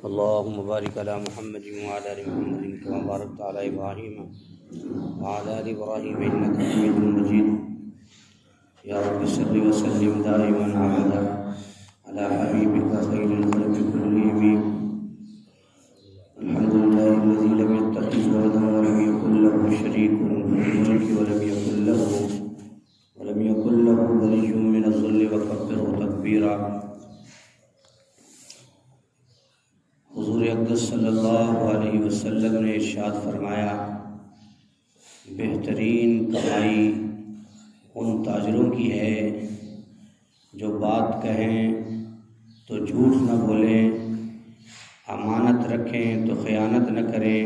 اللهم بارك على محمد وعلى آل محمد كما باركت على إبراهيم وعلى آل إبراهيم إنك حميد مجيد يا رب صل وسلم دائما أبدا على حبيبك خير الخلق كلهم. الحمد لله الذي لم يتخذ ولدا ولم يكن له شريك في الملك ولم يكن له ولي من الذل وكبره تكبيرا. حضور اقدس صلی اللہ علیہ وسلم نے ارشاد فرمایا، بہترین کمائی ان تاجروں کی ہے جو بات کہیں تو جھوٹ نہ بولیں، امانت رکھیں تو خیانت نہ کریں،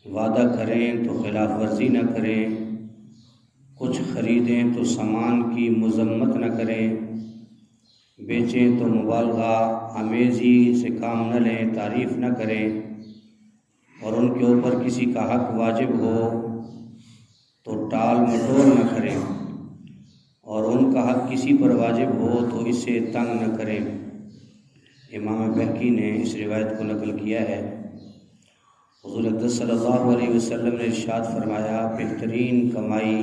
وعدہ کریں تو خلاف ورزی نہ کریں، کچھ خریدیں تو سامان کی مذمت نہ کریں، بیچیں تو مبالغہ آمیزی سے کام نہ لیں، تعریف نہ کریں، اور ان کے اوپر کسی کا حق واجب ہو تو ٹال مٹول نہ کریں، اور ان کا حق کسی پر واجب ہو تو اسے تنگ نہ کریں. امام بہقی نے اس روایت کو نقل کیا ہے. حضور اقدس صلی اللہ علیہ وسلم نے ارشاد فرمایا، بہترین کمائی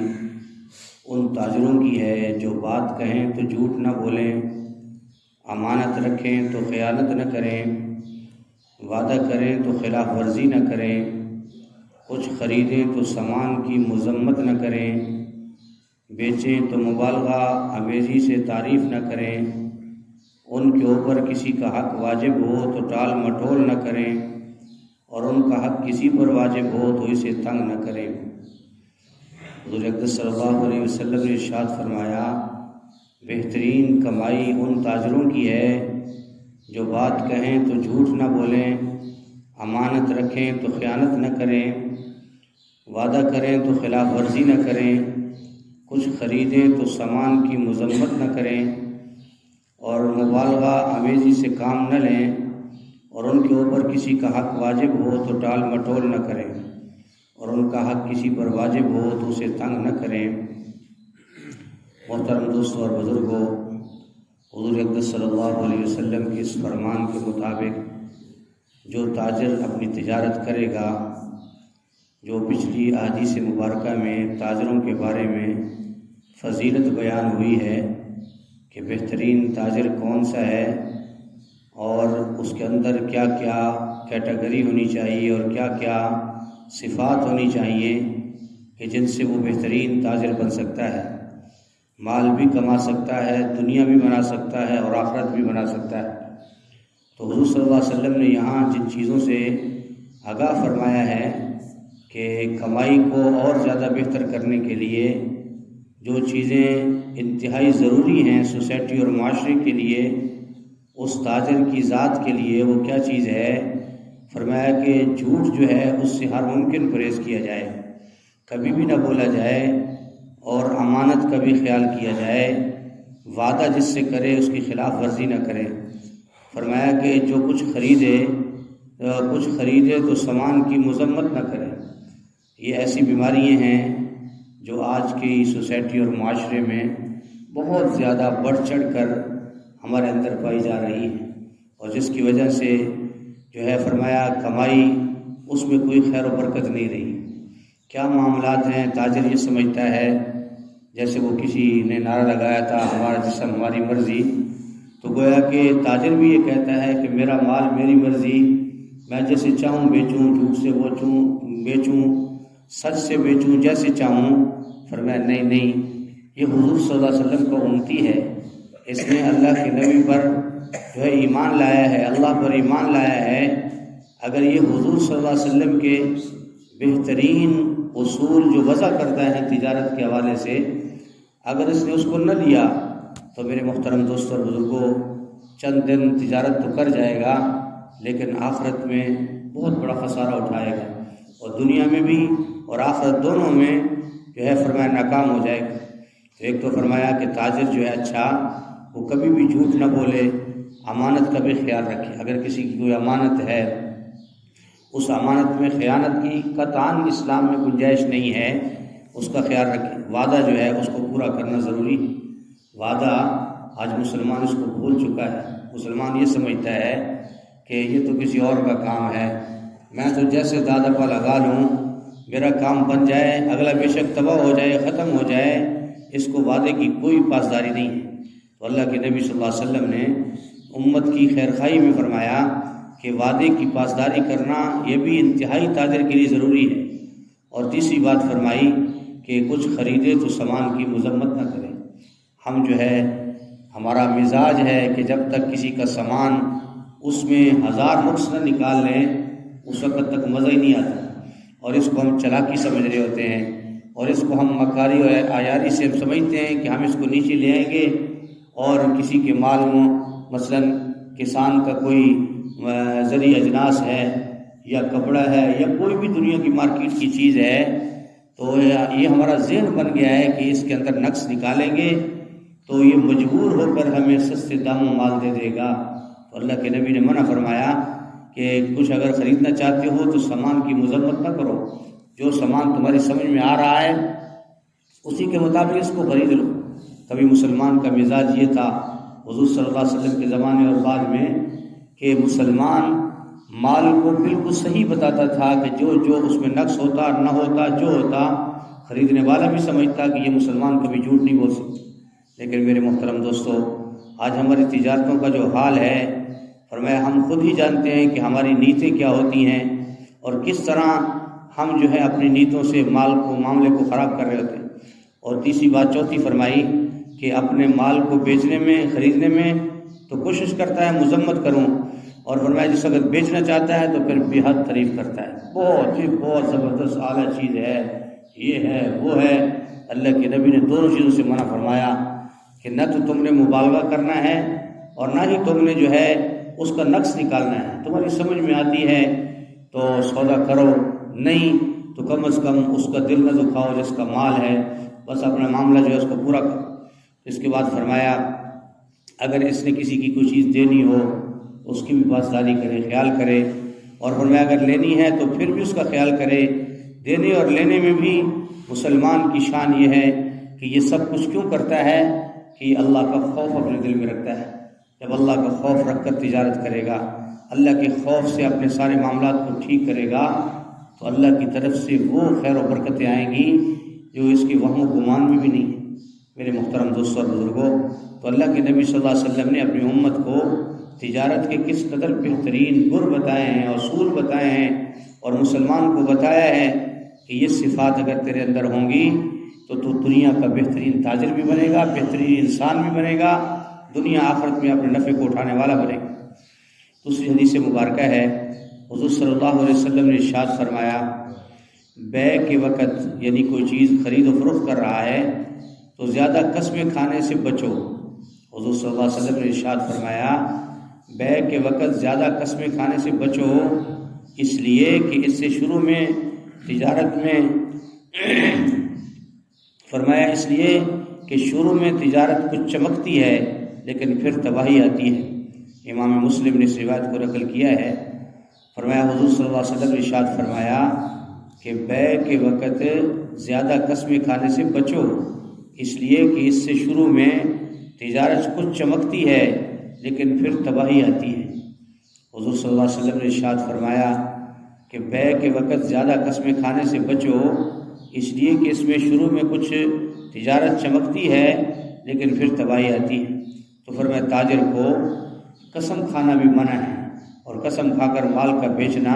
ان تاجروں کی ہے جو بات کہیں تو جھوٹ نہ بولیں، امانت رکھیں تو خیانت نہ کریں، وعدہ کریں تو خلاف ورزی نہ کریں، کچھ خریدیں تو سامان کی مذمت نہ کریں، بیچیں تو مبالغہ آمیزی سے تعریف نہ کریں، ان کے اوپر کسی کا حق واجب ہو تو ٹال مٹول نہ کریں، اور ان کا حق کسی پر واجب ہو تو اسے تنگ نہ کریں. حضور اقدس صلی اللہ علیہ وسلم نے ارشاد فرمایا، بہترین کمائی ان تاجروں کی ہے جو بات کہیں تو جھوٹ نہ بولیں، امانت رکھیں تو خیانت نہ کریں، وعدہ کریں تو خلاف ورزی نہ کریں، کچھ خریدیں تو سامان کی مذمت نہ کریں، اور مبالغہ آمیزی سے کام نہ لیں، اور ان کے اوپر کسی کا حق واجب ہو تو ٹال مٹول نہ کریں، اور ان کا حق کسی پر واجب ہو تو اسے تنگ نہ کریں. محترم دوستوں اور بزرگوں، حضور اقدس صلی اللہ علیہ وسلم کے اس فرمان کے مطابق جو تاجر اپنی تجارت کرے گا، جو پچھلی احادیث مبارکہ میں تاجروں کے بارے میں فضیلت بیان ہوئی ہے کہ بہترین تاجر کون سا ہے اور اس کے اندر کیا کیا کیٹیگری ہونی چاہیے اور کیا کیا صفات ہونی چاہیے کہ جن سے وہ بہترین تاجر بن سکتا ہے، مال بھی کما سکتا ہے، دنیا بھی بنا سکتا ہے اور آخرت بھی بنا سکتا ہے. تو حضور صلی اللہ علیہ وسلم نے یہاں جن چیزوں سے آگاہ فرمایا ہے کہ کمائی کو اور زیادہ بہتر کرنے کے لیے جو چیزیں انتہائی ضروری ہیں سوسائٹی اور معاشرے کے لیے، اس تاجر کی ذات کے لیے وہ کیا چیز ہے. فرمایا کہ جھوٹ جو ہے اس سے ہر ممکن پرہیز کیا جائے، کبھی بھی نہ بولا جائے، اور امانت کا بھی خیال کیا جائے، وعدہ جس سے کرے اس کی خلاف ورزی نہ کرے. فرمایا کہ جو کچھ خریدے تو سامان کی مذمت نہ کرے. یہ ایسی بیماریاں ہیں جو آج کی سوسائٹی اور معاشرے میں بہت زیادہ بڑھ چڑھ کر ہمارے اندر پائی جا رہی ہیں، اور جس کی وجہ سے جو ہے فرمایا کمائی اس میں کوئی خیر و برکت نہیں رہی. کیا معاملات ہیں، تاجر یہ سمجھتا ہے جیسے وہ کسی نے نعرہ لگایا تھا ہمارا جسم ہماری مرضی، تو گویا کہ تاجر بھی یہ کہتا ہے کہ میرا مال میری مرضی، میں جیسے چاہوں بیچوں، جھوٹ سے بیچوں، سچ سے بیچوں، جیسے چاہوں. فرمایا نہیں، یہ حضور صلی اللہ علیہ وسلم کا امتی ہے، اس نے اللہ کے نبی پر جو ہے ایمان لایا ہے، اللہ پر ایمان لایا ہے. اگر یہ حضور صلی اللہ علیہ وسلم کے بہترین اصول جو وضع کرتا ہے تجارت کے حوالے سے، اگر اس نے اس کو نہ لیا تو میرے محترم دوستوں اور بزرگوں، چند دن تجارت تو کر جائے گا لیکن آخرت میں بہت بڑا خسارہ اٹھائے گا، اور دنیا میں بھی اور آخرت دونوں میں جو ہے فرمایا ناکام ہو جائے گا. تو ایک تو فرمایا کہ تاجر جو ہے اچھا وہ کبھی بھی جھوٹ نہ بولے، امانت کا بھی خیال رکھے. اگر کسی کی کوئی امانت ہے، اس امانت میں خیانت کی قطعاً اسلام میں گنجائش نہیں ہے، اس کا خیال رکھیں. وعدہ جو ہے اس کو پورا کرنا ضروری ہے. وعدہ آج مسلمان اس کو بھول چکا ہے. مسلمان یہ سمجھتا ہے کہ یہ تو کسی اور کا کام ہے، میں تو جیسے دادا پا لگا لوں، میرا کام بن جائے، اگلا بے شک تباہ ہو جائے، ختم ہو جائے، اس کو وعدے کی کوئی پاسداری نہیں ہے۔ تو اللہ کے نبی صلی اللہ علیہ وسلم نے امت کی خیرخواہی میں فرمایا کہ وعدے کی پاسداری کرنا یہ بھی انتہائی تاجر کے لیے ضروری ہے۔ اور تیسری بات فرمائی کہ کچھ خریدے تو سامان کی مذمت نہ کرے۔ ہم جو ہے، ہمارا مزاج ہے کہ جب تک کسی کا سامان اس میں 1000 نقص نہ نکال لیں اس وقت تک مزہ ہی نہیں آتا، اور اس کو ہم چلاکی سمجھ رہے ہوتے ہیں، اور اس کو ہم مکاری اور عیاری سے سمجھتے ہیں کہ ہم اس کو نیچے لے آئیں گے، اور کسی کے مال میں مثلا کسان کا کوئی زرعی اجناس ہے یا کپڑا ہے یا کوئی بھی دنیا کی مارکیٹ کی چیز ہے، تو یہ ہمارا ذہن بن گیا ہے کہ اس کے اندر نقص نکالیں گے تو یہ مجبور ہو کر ہمیں سستے داموں مال دے دے گا۔ تو اللہ کے نبی نے منع فرمایا کہ کچھ اگر خریدنا چاہتے ہو تو سامان کی مذمت نہ کرو، جو سامان تمہاری سمجھ میں آ رہا ہے اسی کے مطابق اس کو خرید لو۔ کبھی مسلمان کا مزاج یہ تھا حضور صلی اللہ علیہ وسلم کے زمانے اور بعد میں کہ مسلمان مال کو بالکل صحیح بتاتا تھا کہ جو اس میں نقص ہوتا نہ ہوتا جو ہوتا، خریدنے والا بھی سمجھتا کہ یہ مسلمان کبھی جھوٹ نہیں بول سکتا۔ لیکن میرے محترم دوستو، آج ہماری تجارتوں کا جو حال ہے، فرمایا ہم خود ہی جانتے ہیں کہ ہماری نیتیں کیا ہوتی ہیں اور کس طرح ہم جو ہے اپنی نیتوں سے معاملے کو خراب کر رہے ہوتے ہیں۔ اور تیسری بات چوتھی فرمائی کہ اپنے مال کو بیچنے میں خریدنے میں تو کوشش کرتا ہے مذمت کروں، اور فرمایا جس وقت بیچنا چاہتا ہے تو پھر بے حد تعریف کرتا ہے، بہت زبردست اعلیٰ چیز ہے، یہ ہے وہ ہے۔ اللہ کے نبی نے دونوں چیزوں سے منع فرمایا کہ نہ تو تم نے مبالغہ کرنا ہے اور نہ ہی تم نے جو ہے اس کا نقص نکالنا ہے۔ تمہاری سمجھ میں آتی ہے تو سودا کرو، نہیں تو کم از کم اس کا دل نہ دکھاؤ جس کا مال ہے، بس اپنا معاملہ جو ہے اس کو پورا کرو۔ اس کے بعد فرمایا اگر اس نے کسی کی کوئی چیز دینی ہو اس کی بھی پاسداری کرے، خیال کرے، اور فرمایا اگر لینی ہے تو پھر بھی اس کا خیال کرے۔ دینے اور لینے میں بھی مسلمان کی شان یہ ہے کہ یہ سب کچھ کیوں کرتا ہے کہ یہ اللہ کا خوف اپنے دل میں رکھتا ہے۔ جب اللہ کا خوف رکھ کر تجارت کرے گا، اللہ کے خوف سے اپنے سارے معاملات کو ٹھیک کرے گا، تو اللہ کی طرف سے وہ خیر و برکتیں آئیں گی جو اس کے وہم و گمان میں بھی نہیں ہے۔ میرے محترم دوستوں اور بزرگوں، تو اللہ کے نبی صلی اللہ علیہ وسلم نے اپنی امت کو تجارت کے کس قدر بہترین گر بتائے ہیں، اصول بتائے ہیں، اور مسلمان کو بتایا ہے کہ یہ صفات اگر تیرے اندر ہوں گی تو دنیا کا بہترین تاجر بھی بنے گا، بہترین انسان بھی بنے گا، دنیا آخرت میں اپنے نفع کو اٹھانے والا بنے گا۔ دوسری حدیث مبارکہ ہے، حضور صلی اللہ علیہ وسلم نے ارشاد فرمایا بیع کے وقت یعنی کوئی چیز خرید و فروخت کر رہا ہے تو زیادہ قسمیں کھانے سے بچو۔ حضور صلی اللہ علیہ وسلم نے ارشاد فرمایا بیع کے وقت زیادہ قسمیں کھانے سے بچو، اس لیے کہ اس سے شروع میں تجارت میں فرمایا اس لیے کہ شروع میں تجارت کچھ چمکتی ہے لیکن پھر تباہی آتی ہے۔ امام مسلم نے اس روایت کو نقل کیا ہے۔ فرمایا حضور صلی اللہ علیہ وسلم نے ارشاد فرمایا کہ بیع کے وقت زیادہ قسمیں کھانے سے بچو، اس لیے کہ اس سے شروع میں تجارت کچھ چمکتی ہے لیکن پھر تباہی آتی ہے۔ حضور صلی اللہ علیہ وسلم نے ارشاد فرمایا کہ بیع کے وقت زیادہ قسمیں کھانے سے بچو، اس لیے کہ اس میں شروع میں کچھ تجارت چمکتی ہے لیکن پھر تباہی آتی ہے۔ تو فرمایا تاجر کو قسم کھانا بھی منع ہے، اور قسم کھا کر مال کا بیچنا،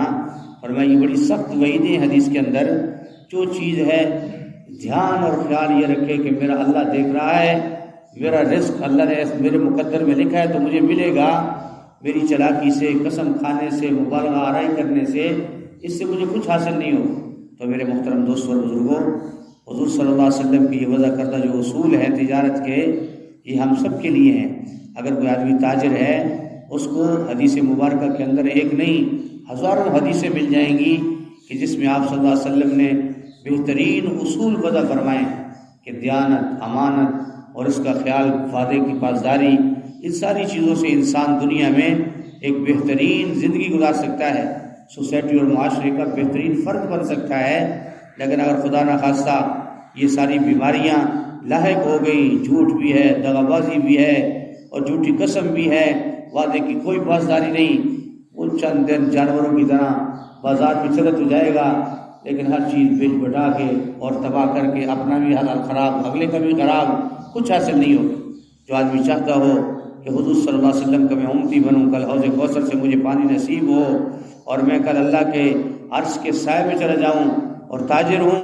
فرمایا یہ بڑی سخت وعیدیں حدیث کے اندر۔ جو چیز ہے دھیان اور خیال یہ رکھے کہ میرا اللہ دیکھ رہا ہے، میرا رزق اللہ نے میرے مقدر میں لکھا ہے تو مجھے ملے گا، میری چلاکی سے، قسم کھانے سے، مبالغہ آرائی کرنے سے اس سے مجھے کچھ حاصل نہیں ہو۔ تو میرے محترم دوستوں اور بزرگوں، حضور صلی اللہ علیہ وسلم کی یہ وضع کردہ جو اصول ہیں تجارت کے، یہ ہم سب کے لیے ہیں۔ اگر کوئی آدمی تاجر ہے اس کو حدیث مبارکہ کے اندر ایک نہیں ہزاروں حدیثیں مل جائیں گی کہ جس میں آپ صلی اللہ علیہ وسلم نے بہترین اصول وضع فرمائے کہ دیانت، امانت اور اس کا خیال، وعدے کی پاسداری، ان ساری چیزوں سے انسان دنیا میں ایک بہترین زندگی گزار سکتا ہے، سوسائٹی اور معاشرے کا بہترین فرد بن سکتا ہے۔ لیکن اگر خدا نخواستہ یہ ساری بیماریاں لاحق ہو گئی، جھوٹ بھی ہے، دغا بازی بھی ہے اور جھوٹی قسم بھی ہے، وعدے کی کوئی پاسداری نہیں، وہ چند دن جانوروں کی طرح بازار میں چلے تو جائے گا، لیکن ہر چیز بیچ بٹا کے اور تباہ کر کے اپنا بھی حال خراب، اگلے کا بھی خراب، کچھ حاصل نہیں ہوگا۔ جو آدمی چاہتا ہو کہ حضور صلی اللہ علیہ وسلم کا میں امتی بنوں، کل حوض کوثر سے مجھے پانی نصیب ہو اور میں کل اللہ کے عرش کے سائے میں چلا جاؤں اور تاجر ہوں،